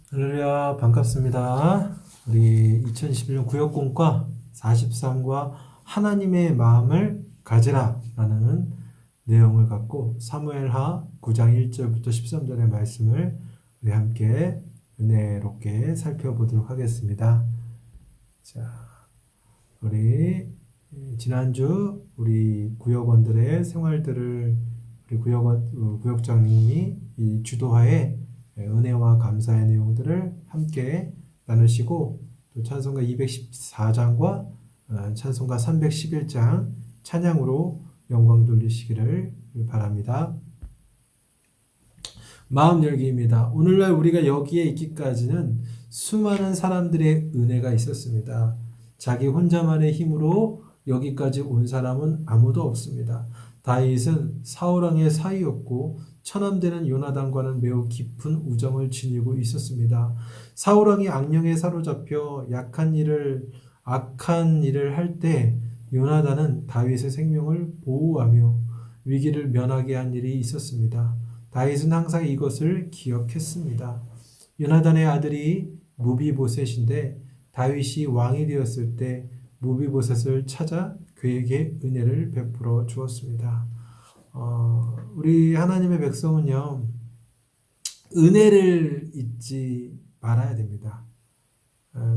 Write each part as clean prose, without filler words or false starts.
할렐루야, 반갑습니다. 우리 2021년 구역공과 43과 하나님의 마음을 가지라 라는 내용을 갖고 사무엘하 9장 1절부터 13절의 말씀을 우리 함께 은혜롭게 살펴보도록 하겠습니다. 자, 우리 지난주 우리 구역원들의 생활들을 우리 구역장님이 이 주도하에 은혜와 감사의 내용들을 함께 나누시고 또 찬송가 214장과 찬송가 311장 찬양으로 영광 돌리시기를 바랍니다. 마음 열기입니다. 오늘날 우리가 여기에 있기까지는 수많은 사람들의 은혜가 있었습니다. 자기 혼자만의 힘으로 여기까지 온 사람은 아무도 없습니다. 다윗은 사울왕의 사이였고 처남되는 요나단과는 매우 깊은 우정을 지니고 있었습니다. 사울왕이 악령에 사로잡혀 악한 일을 할 때 요나단은 다윗의 생명을 보호하며 위기를 면하게 한 일이 있었습니다. 다윗은 항상 이것을 기억했습니다. 요나단의 아들이 무비보셋인데 다윗이 왕이 되었을 때 무비보셋을 찾아 그에게 은혜를 베풀어 주었습니다. 우리 하나님의 백성은요, 은혜를 잊지 말아야 됩니다.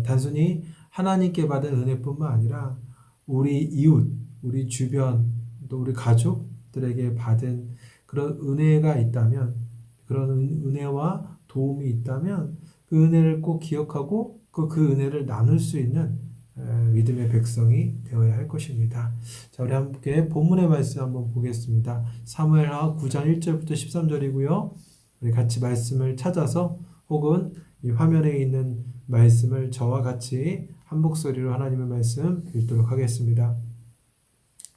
단순히 하나님께 받은 은혜뿐만 아니라 우리 이웃, 우리 주변, 또 우리 가족들에게 받은 그런 은혜가 있다면, 그런 은혜와 도움이 있다면 그 은혜를 꼭 기억하고 그 은혜를 나눌 수 있는 믿음의 백성이 되어야 할 것입니다. 자, 우리 함께 본문의 말씀 한번 보겠습니다. 사무엘하 9장 1절부터 13절이고요. 우리 같이 말씀을 찾아서 혹은 이 화면에 있는 말씀을 저와 같이 한 목소리로 하나님의 말씀 읽도록 하겠습니다.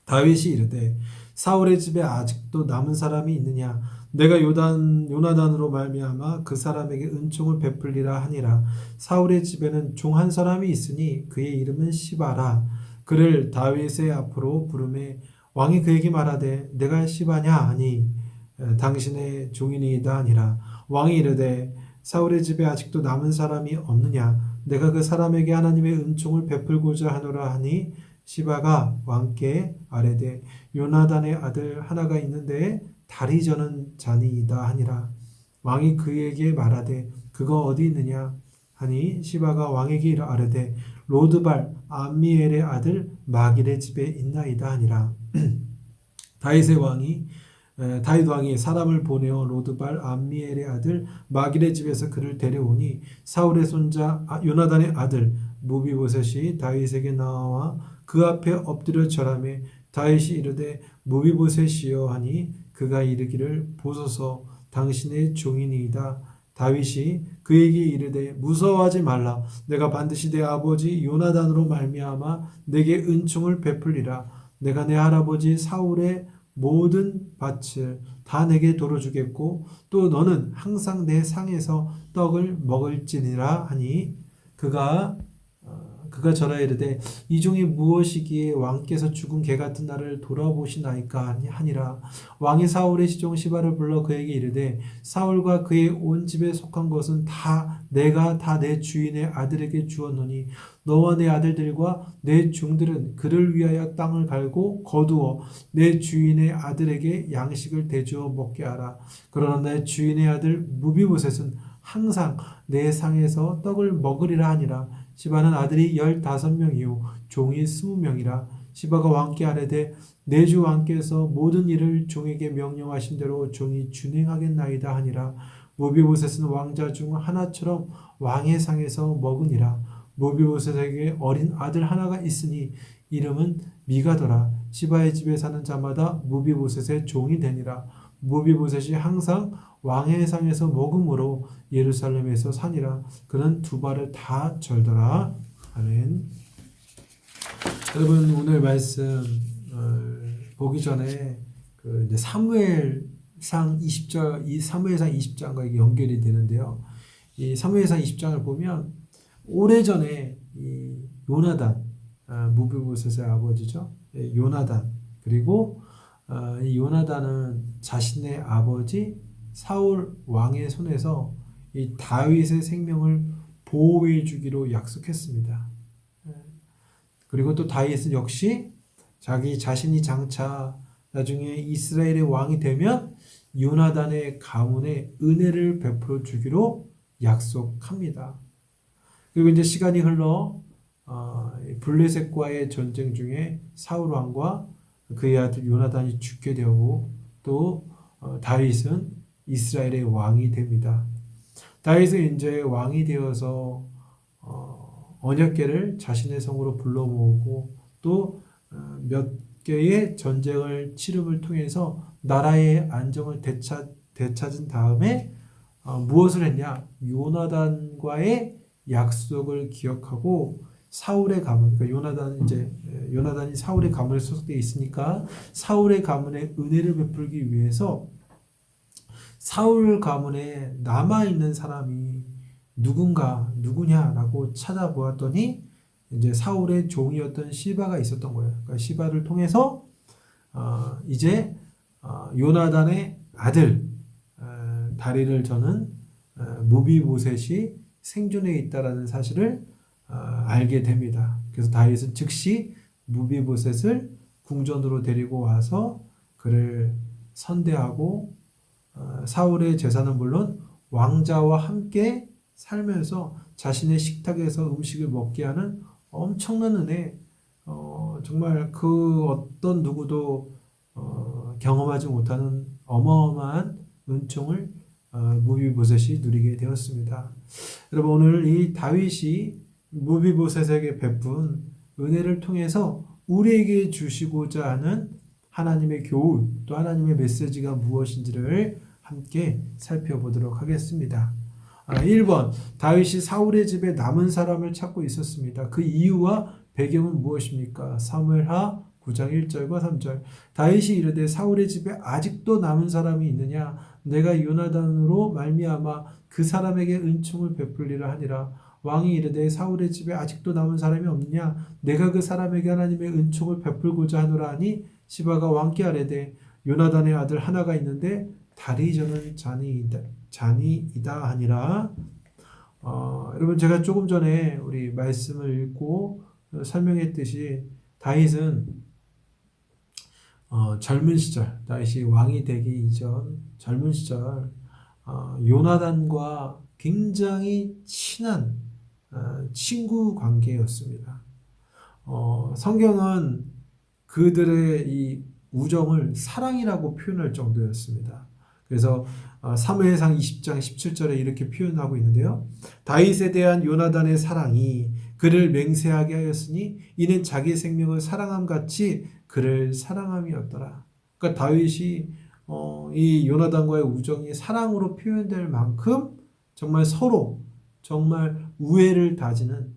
다윗이 이르되 사울의 집에 아직도 남은 사람이 있느냐? 내가 요나단으로 말미암아 그 사람에게 은총을 베풀리라 하니라. 사울의 집에는 종 한 사람이 있으니 그의 이름은 시바라. 그를 다윗의 앞으로 부르매 왕이 그에게 말하되 내가 시바냐 하니 당신의 종이니이다 하니라. 왕이 이르되 사울의 집에 아직도 남은 사람이 없느냐? 내가 그 사람에게 하나님의 은총을 베풀고자 하노라 하니 시바가 왕께 아뢰되 요나단의 아들 하나가 있는데 다리 저는 자니이다 하니라. 왕이 그에게 말하되 그가 어디 있느냐 하니 시바가 왕에게 아뢰되 로드발 암미엘의 아들 마길의 집에 있나이다 하니라. 다윗 왕이 사람을 보내어 로드발 암미엘의 아들 마길의 집에서 그를 데려오니 사울의 손자 요나단의 아들 무비보셋이 다윗에게 나와 그 앞에 엎드려 절하매 다윗이 이르되 무비보셋이여 하니 그가 이르기를 보소서 당신의 종이니이다. 다윗이 그에게 이르되 무서워하지 말라. 내가 반드시 내 아버지 요나단으로 말미암아 내게 은총을 베풀리라. 내가 내 할아버지 사울의 모든 밭을 다 내게 돌어주겠고 또 너는 항상 내 상에서 떡을 먹을지니라 하니 그가 저라 이르되 이 종이 무엇이기에 왕께서 죽은 개 같은 나를 돌아보시나이까 하니라. 왕이 사울의 시종 시바를 불러 그에게 이르되 사울과 그의 온 집에 속한 것은 내가 다 내 주인의 아들에게 주었노니 너와 내 아들들과 내 종들은 그를 위하여 땅을 갈고 거두어 내 주인의 아들에게 양식을 대주어 먹게 하라. 그러나 내 주인의 아들 무비보셋은 항상 내 상에서 떡을 먹으리라 하니라. 시바는 아들이 15명이요 종이 20명이라. 시바가 왕께 아뢰되 내 주 왕께서 모든 일을 종에게 명령하신 대로 종이 준행하겠나이다 하니라. 무비보셋은 왕자 중 하나처럼 왕의 상에서 먹으니라. 무비보셋에게 어린 아들 하나가 있으니 이름은 미가더라. 시바의 집에 사는 자마다 무비보셋의 종이 되니라. 무비보셋이 항상 왕의 상에서 먹음으로 예루살렘에서 사니라. 그는 두 발을 다 절더라. 아멘. 여러분 오늘 말씀 보기 전에 이제 사무엘상 20절, 이 사무엘상 20장과 연결이 되는데요. 이 사무엘상 20장을 보면 오래전에 이 요나단, 무비보셋의 아버지죠. 요나단 그리고 이 요나단은 자신의 아버지 사울 왕의 손에서 이 다윗의 생명을 보호해 주기로 약속했습니다. 그리고 또 다윗은 역시 자기 자신이 장차 나중에 이스라엘의 왕이 되면 요나단의 가문에 은혜를 베풀어 주기로 약속합니다. 그리고 이제 시간이 흘러 블레셋과의 전쟁 중에 사울 왕과 그의 아들 요나단이 죽게 되고 또 다윗은 이스라엘의 왕이 됩니다. 다윗은 이제 왕이 되어서 언약궤를 자신의 성으로 불러 모으고 또 몇 개의 전쟁을 치름을 통해서 나라의 안정을 되찾은 다음에 무엇을 했냐? 요나단과의 약속을 기억하고 사울의 가문, 그러니까 요나단이 사울의 가문에 소속되어 있으니까 사울의 가문에 은혜를 베풀기 위해서 사울 가문에 남아 있는 사람이 누구냐라고 찾아보았더니 이제 사울의 종이었던 시바가 있었던 거예요. 그러니까 시바를 통해서 이제 요나단의 아들 다리를 저는 무비보셋이 생존해 있다라는 사실을 알게 됩니다. 그래서 다윗은 즉시 무비보셋을 궁전으로 데리고 와서 그를 선대하고 사울의 제사는 물론 왕자와 함께 살면서 자신의 식탁에서 음식을 먹게 하는 엄청난 은혜, 정말 그 어떤 누구도 경험하지 못하는 어마어마한 은총을 무비보셋이 누리게 되었습니다. 여러분 오늘 이 다윗이 무비보셋에게 베푼 은혜를 통해서 우리에게 주시고자 하는 하나님의 교훈 또 하나님의 메시지가 무엇인지를 함께 살펴보도록 하겠습니다. 1번 다윗이 사울의 집에 남은 사람을 찾고 있었습니다. 그 이유와 배경은 무엇입니까? 사무엘하 9장 1절과 3절 다윗이 이르되 사울의 집에 아직도 남은 사람이 있느냐? 내가 요나단으로 말미암아 그 사람에게 은총을 베풀리라 하니라. 왕이 이르되 사울의 집에 아직도 남은 사람이 없느냐? 내가 그 사람에게 하나님의 은총을 베풀고자 하노라 하니 시바가 왕께 아뢰되 요나단의 아들 하나가 있는데 다리 저는 잔이이다 하니라. 여러분 제가 조금 전에 우리 말씀을 읽고 설명했듯이 다윗은 젊은 시절 다윗이 왕이 되기 이전 젊은 시절 요나단과 굉장히 친한 친구 관계였습니다. 성경은 그들의 이 우정을 사랑이라고 표현할 정도였습니다. 그래서 사무엘상 20장 17절에 이렇게 표현하고 있는데요. 다윗에 대한 요나단의 사랑이 그를 맹세하게 하였으니 이는 자기 생명을 사랑함 같이 그를 사랑함이었더라. 그러니까 다윗이 이 요나단과의 우정이 사랑으로 표현될 만큼 정말 서로 정말 우애를 다지는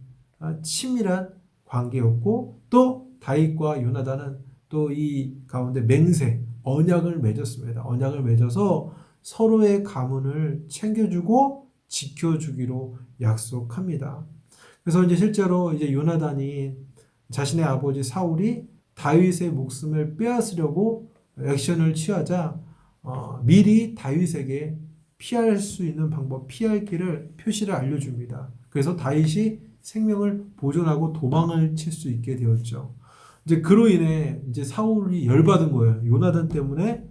친밀한 관계였고 또 다윗과 요나단은 또 이 가운데 맹세, 언약을 맺었습니다. 언약을 맺어서 서로의 가문을 챙겨주고 지켜주기로 약속합니다. 그래서 이제 실제로 이제 요나단이 자신의 아버지 사울이 다윗의 목숨을 빼앗으려고 액션을 취하자 미리 다윗에게 피할 수 있는 방법, 피할 길을 표시를 알려줍니다. 그래서 다윗이 생명을 보존하고 도망을 칠 수 있게 되었죠. 이제 그로 인해 이제 사울이 열받은 거예요. 요나단 때문에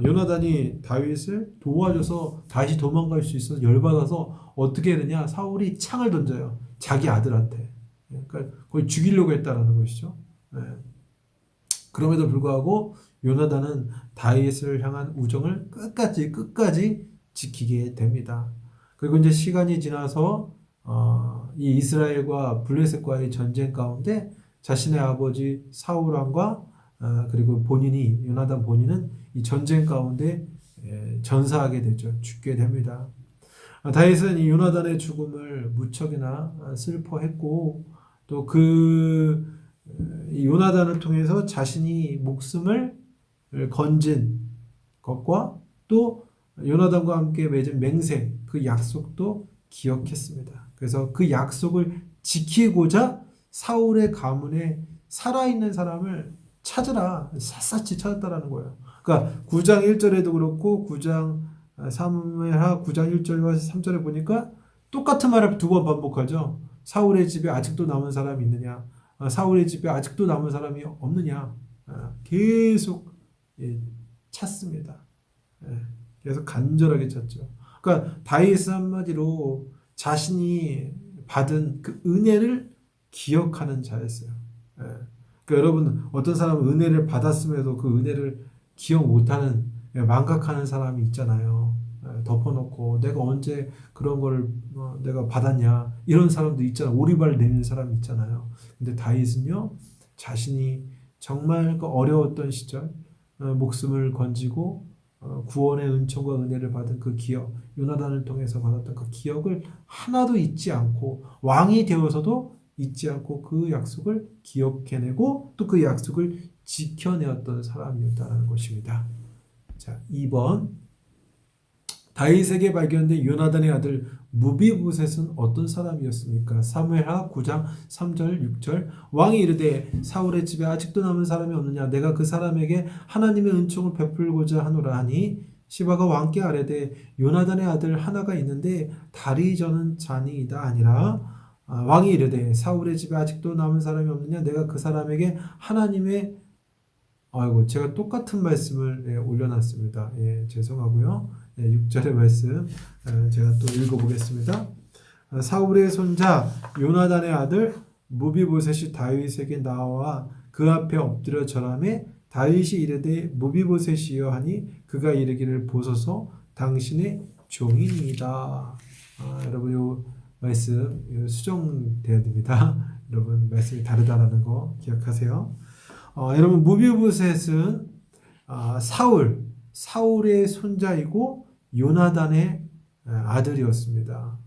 요나단이 다윗을 도와줘서 다시 도망갈 수 있어서 열받아서 어떻게 했느냐? 사울이 창을 던져요. 자기 아들한테. 그러니까 거의 죽이려고 했다라는 것이죠. 네. 그럼에도 불구하고 요나단은 다윗을 향한 우정을 끝까지 지키게 됩니다. 그리고 이제 시간이 지나서 이 이스라엘과 블레셋과의 전쟁 가운데 자신의 아버지 사울 왕과 그리고 요나단 본인은 이 전쟁 가운데 전사하게 되죠. 죽게 됩니다. 다윗은 이 요나단의 죽음을 무척이나 슬퍼했고 또 이 요나단을 통해서 자신이 목숨을 건진 것과 또 요나단과 함께 맺은 맹세, 그 약속도 기억했습니다. 그래서 그 약속을 지키고자 사울의 가문에 살아있는 사람을 찾으라, 샅샅이 찾았다라는 거예요. 그러니까 9장 1절에도 그렇고 9장 사무엘하 9장 1절과 3절에 보니까 똑같은 말을 두 번 반복하죠. 사울의 집에 아직도 남은 사람이 있느냐? 사울의 집에 아직도 남은 사람이 없느냐? 계속 찾습니다. 계속 간절하게 찾죠. 그러니까 다윗은 한마디로 자신이 받은 그 은혜를 기억하는 자였어요. 그러니까 여러분 어떤 사람은 은혜를 받았음에도 그 은혜를 기억 못하는 망각하는 사람이 있잖아요. 덮어놓고 내가 언제 그런 걸 내가 받았냐 이런 사람도 있잖아요. 오리발 내미는 사람이 있잖아요. 근데 다윗은요 자신이 정말 그 어려웠던 시절 목숨을 건지고 구원의 은총과 은혜를 받은 그 기억, 요나단을 통해서 받았던 그 기억을 하나도 잊지 않고 왕이 되어서도 잊지 않고 그 약속을 기억해내고 또 그 약속을 지켜내었던 사람이었다는 것입니다. 자, 2번 다윗에게 발견된 요나단의 아들 무비보셋은 어떤 사람이었습니까? 사무엘하 9장 3절 6절 왕이 이르되 사울의 집에 아직도 남은 사람이 없느냐 내가 그 사람에게 하나님의 은총을 베풀고자 하노라 하니 시바가 왕께 아뢰되 요나단의 아들 하나가 있는데 다리 저는 자니이다 아니라 왕이 이르되 사울의 집에 아직도 남은 사람이 없느냐 내가 그 사람에게 하나님의 제가 똑같은 말씀을 올려놨습니다. 죄송하고요. 6절의 말씀 제가 또 읽어보겠습니다. 사울의 손자 요나단의 아들 무비보셋이 다윗에게 나와 그 앞에 엎드려 절하매 다윗이 이르되 무비보셋이여 하니 그가 이르기를 보소서 당신의 종이니이다. 여러분 이 말씀 수정되어야 됩니다. 여러분 말씀이 다르다라는 거 기억하세요. 여러분 무비보셋은 사울의 손자이고 요나단의 아들이었습니다.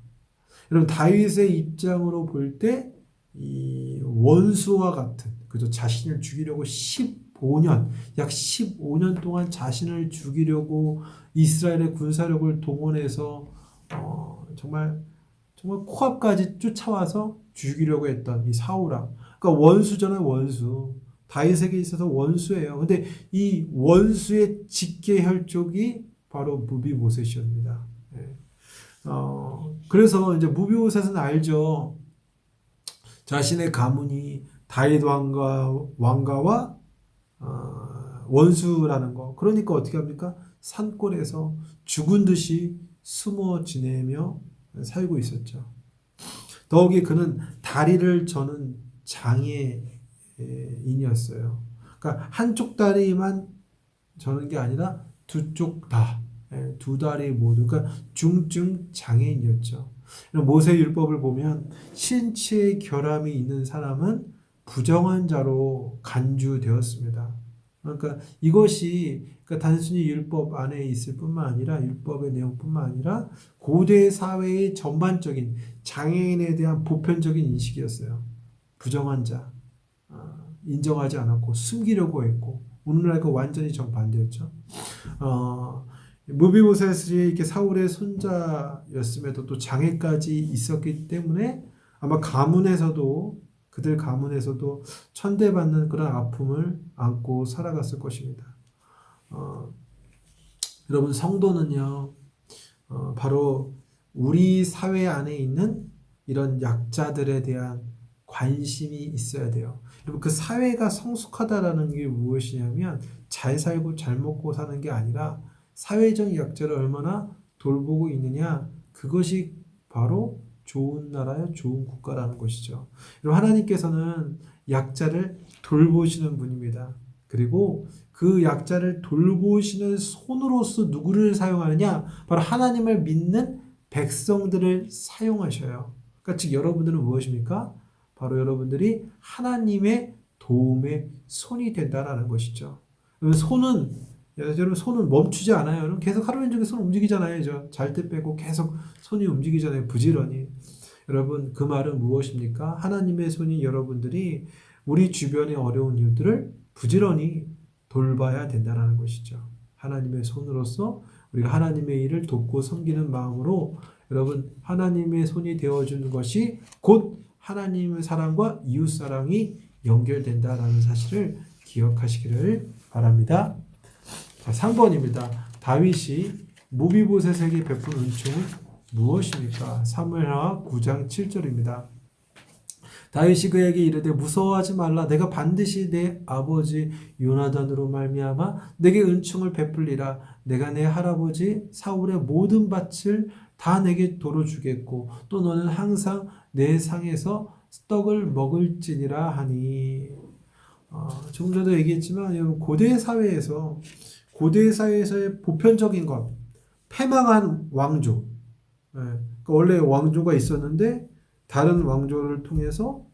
여러분 다윗의 입장으로 볼 때 이 원수와 같은 그저 자신을 죽이려고 15년 약 15년 동안 자신을 죽이려고 이스라엘의 군사력을 동원해서 정말 코앞까지 쫓아와서 죽이려고 했던 이 사울왕. 그러니까 원수잖아요, 원수. 다윗에게 있어서 원수예요. 근데 이 원수의 직계혈족이 바로 무비보셋입니다. 그래서 이제 무비보셋은 알죠. 자신의 가문이 다윗 왕가와 원수라는 거. 그러니까 어떻게 합니까? 산골에서 죽은 듯이 숨어 지내며 살고 있었죠. 더욱이 그는 다리를 저는 장애인이었어요. 그러니까 한쪽 다리만 저는 게 아니라 두 쪽 다, 두 다리 모두, 그러니까 중증 장애인이었죠. 모세 율법을 보면 신체의 결함이 있는 사람은 부정한 자로 간주되었습니다. 그러니까 이것이 단순히 율법 안에 있을 뿐만 아니라 율법의 내용뿐만 아니라 고대 사회의 전반적인 장애인에 대한 보편적인 인식이었어요. 부정한 자, 인정하지 않았고 숨기려고 했고 오늘날 그 완전히 정반대였죠. 무비보셋이 이렇게 사울의 손자였음에도 또 장애까지 있었기 때문에 아마 그들 가문에서도 천대받는 그런 아픔을 안고 살아갔을 것입니다. 여러분 성도는요, 바로 우리 사회 안에 있는 이런 약자들에 대한 관심이 있어야 돼요. 여러분 그 사회가 성숙하다라는 게 무엇이냐면 잘 살고 잘 먹고 사는 게 아니라 사회적 약자를 얼마나 돌보고 있느냐, 그것이 바로 좋은 나라요, 좋은 국가라는 것이죠. 여러분 하나님께서는 약자를 돌보시는 분입니다. 그리고 그 약자를 돌보시는 손으로서 누구를 사용하느냐? 바로 하나님을 믿는 백성들을 사용하셔요. 그러니까 즉 여러분들은 무엇입니까? 바로 여러분들이 하나님의 도움의 손이 된다라는 것이죠. 여러분 손은 멈추지 않아요. 여러분 계속 하루 종일 손 움직이잖아요. 잘 때 빼고 계속 손이 움직이잖아요. 부지런히. 여러분 그 말은 무엇입니까? 하나님의 손이 여러분들이 우리 주변의 어려운 이웃들을 부지런히 돌봐야 된다는 것이죠. 하나님의 손으로서 우리가 하나님의 일을 돕고 섬기는 마음으로 여러분 하나님의 손이 되어주는 것이 곧 하나님의 사랑과 이웃 사랑이 연결된다라는 사실을 기억하시기를 바랍니다. 자, 3번입니다. 다윗이 무비보셋에게 베푼 은총은 무엇입니까? 사무엘하 9장 7절입니다. 다윗이 그에게 이르되 무서워하지 말라. 내가 반드시 내 아버지 요나단으로 말미암아 내게 은총을 베풀리라. 내가 내 할아버지 사울의 모든 밭을 다 내게 도로 주겠고 또 너는 항상 내 상에서 떡을 먹을지니라 하니. 조금 전에도 얘기했지만 여러분 고대 사회에서의 보편적인 것, 패망한 왕조. 그러니까 원래 왕조가 있었는데 다른 왕조를 통해서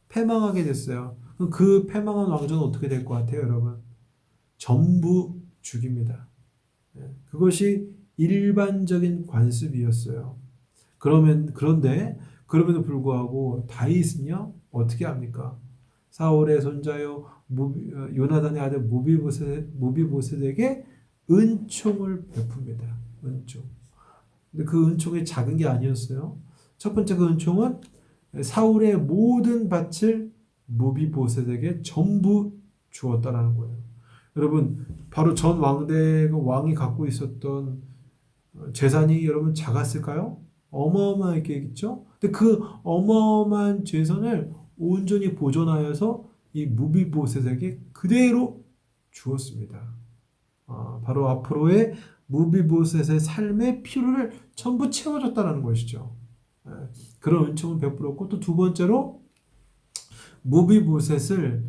패망하게 됐어요. 그 패망한 왕조는 어떻게 될 것 같아요, 여러분? 전부 죽입니다. 그것이 일반적인 관습이었어요. 그럼에도 불구하고 다윗은요 어떻게 합니까? 사울의 손자요 요나단의 아들 무비보셋에게 은총을 베풉니다. 은총. 근데 그 은총이 작은 게 아니었어요. 첫 번째 그 은총은 사울의 모든 밭을 무비보셋에게 전부 주었다라는 거예요. 여러분, 바로 전 왕이 갖고 있었던 재산이 여러분 작았을까요? 어마어마하겠죠? 근데 그 어마어마한 재산을 온전히 보존하여서 이 무비보셋에게 그대로 주었습니다. 바로 앞으로의 무비보셋의 삶의 필요를 전부 채워줬다는 것이죠. 그런 은총을 베풀었고 또 두 번째로 무비보셋을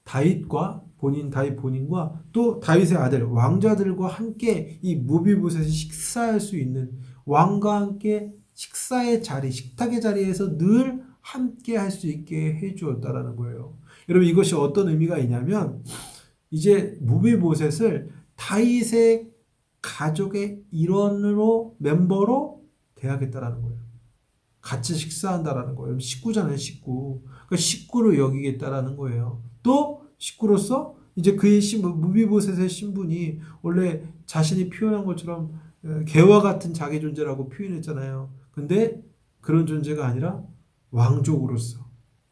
다윗 본인과 또 다윗의 아들 왕자들과 함께 이 무비보셋이 식사할 수 있는 왕과 함께 식탁의 자리에서 늘 함께 할 수 있게 해주었다라는 거예요. 여러분 이것이 어떤 의미가 있냐면 이제 무비보셋을 다윗의 가족의 멤버로 대하겠다라는 거예요. 같이 식사한다라는 거예요. 식구잖아요, 식구. 그러니까 식구로 여기겠다라는 거예요. 또 식구로서 이제 그의 무비보셋의 신분이 원래 자신이 표현한 것처럼 개와 같은 자기 존재라고 표현했잖아요. 근데 그런 존재가 아니라 왕족으로서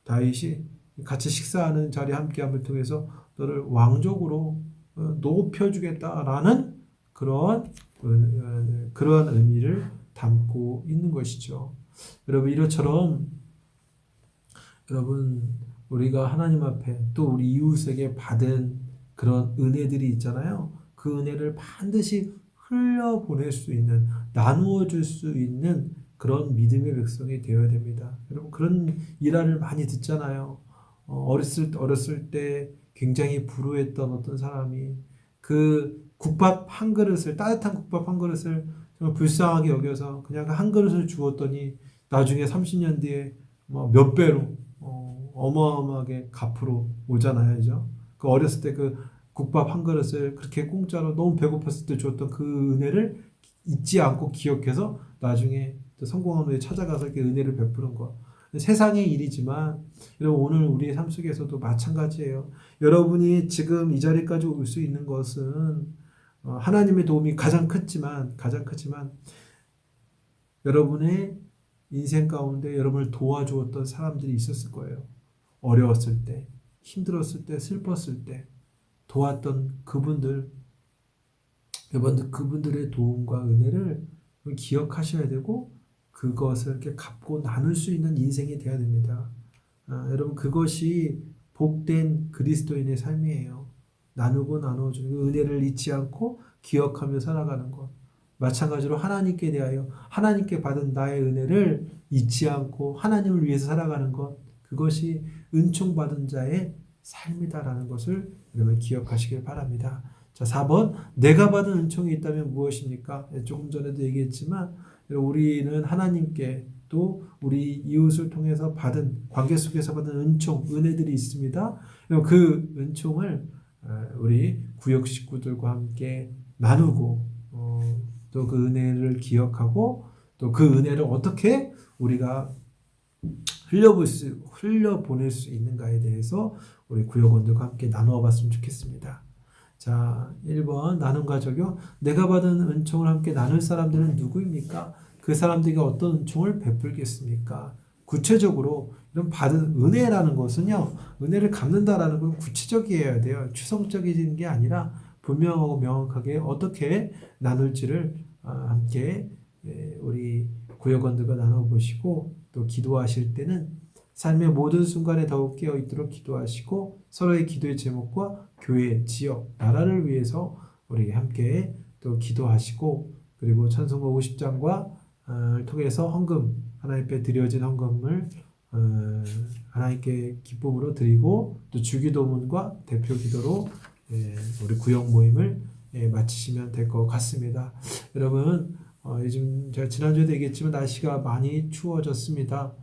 다윗이 같이 식사하는 자리에 함께함을 통해서 너를 왕족으로 높여주겠다라는 그러한 의미를 담고 있는 것이죠. 여러분 이처럼 여러분 우리가 하나님 앞에 또 우리 이웃에게 받은 그런 은혜들이 있잖아요. 그 은혜를 반드시 흘려보낼 수 있는 나누어 줄 수 있는 그런 믿음의 백성이 되어야 됩니다. 여러분 그런 일화를 많이 듣잖아요. 어렸을 때 굉장히 불우했던 어떤 사람이 그 따뜻한 국밥 한 그릇을 정말 불쌍하게 여겨서 그냥 한 그릇을 주었더니 나중에 30년 뒤에 몇 배로 어마어마하게 갚으러 오잖아요. 그죠? 그 어렸을 때 그 국밥 한 그릇을 그렇게 공짜로 너무 배고팠을 때 줬던 그 은혜를 잊지 않고 기억해서 나중에 또 성공한 후에 찾아가서 이렇게 은혜를 베푸는 것. 세상의 일이지만 여러분 오늘 우리의 삶 속에서도 마찬가지예요. 여러분이 지금 이 자리까지 올 수 있는 것은 하나님의 도움이 가장 크지만 여러분의 인생 가운데 여러분을 도와주었던 사람들이 있었을 거예요. 어려웠을 때, 힘들었을 때, 슬펐을 때 도왔던 그분들의 도움과 은혜를 기억하셔야 되고 그것을 이렇게 갚고 나눌 수 있는 인생이 되어야 됩니다. 여러분 그것이 복된 그리스도인의 삶이에요. 나누고 나눠주는 그 은혜를 잊지 않고 기억하며 살아가는 것. 마찬가지로 하나님께 대하여 하나님께 받은 나의 은혜를 잊지 않고 하나님을 위해서 살아가는 것. 그것이 은총받은 자의 삶이다라는 것을 여러분 기억하시길 바랍니다. 자, 4번 내가 받은 은총이 있다면 무엇입니까? 조금 전에도 얘기했지만 우리는 하나님께 또 우리 이웃을 통해서 받은 관계 속에서 받은 은혜들이 있습니다. 그 은총을 우리 구역 식구들과 함께 나누고 또 그 은혜를 기억하고 또 그 은혜를 어떻게 우리가 흘려보낼 수 있는가에 대해서 우리 구역원들과 함께 나누어 봤으면 좋겠습니다. 자, 1번 나눔과 적용. 내가 받은 은총을 함께 나눌 사람들은 누구입니까? 그 사람들이 어떤 은총을 베풀겠습니까? 구체적으로 이런 받은 은혜라는 것은요. 은혜를 갚는다라는 건 구체적이어야 돼요. 추상적인 게 아니라 분명하고 명확하게 어떻게 나눌지를 함께 우리 구역원들과 나눠보시고 또 기도하실 때는 삶의 모든 순간에 더욱 깨어있도록 기도하시고 서로의 기도의 제목과 교회, 지역, 나라를 위해서 우리 함께 또 기도하시고 그리고 찬송가 50장과 통해서 헌금, 하나님 앞에 드려진 헌금을 하나님께 기쁨으로 드리고 또 주기도문과 대표 기도로 우리 구역 모임을 마치시면 될 것 같습니다. 여러분 요즘 제가 지난주에도 얘기했지만 날씨가 많이 추워졌습니다.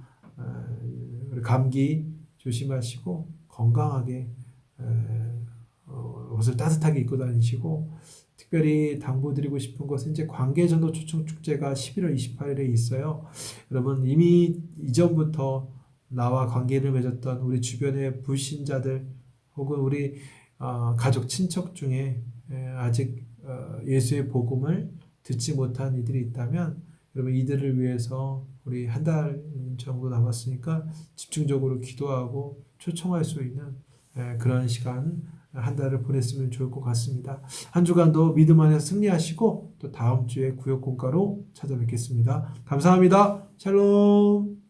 우리 감기 조심하시고 건강하게 옷을 따뜻하게 입고 다니시고 특별히 당부드리고 싶은 것은 이제 관계전도 초청축제가 11월 28일에 있어요. 여러분 이미 이전부터 나와 관계를 맺었던 우리 주변의 불신자들 혹은 우리 가족 친척 중에 아직 예수의 복음을 듣지 못한 이들이 있다면 여러분 이들을 위해서 우리 한 달 정도 남았으니까 집중적으로 기도하고 초청할 수 있는 그런 시간 한 달을 보냈으면 좋을 것 같습니다. 한 주간도 믿음 안에서 승리하시고 또 다음 주에 구역 공가로 찾아뵙겠습니다. 감사합니다. 샬롬.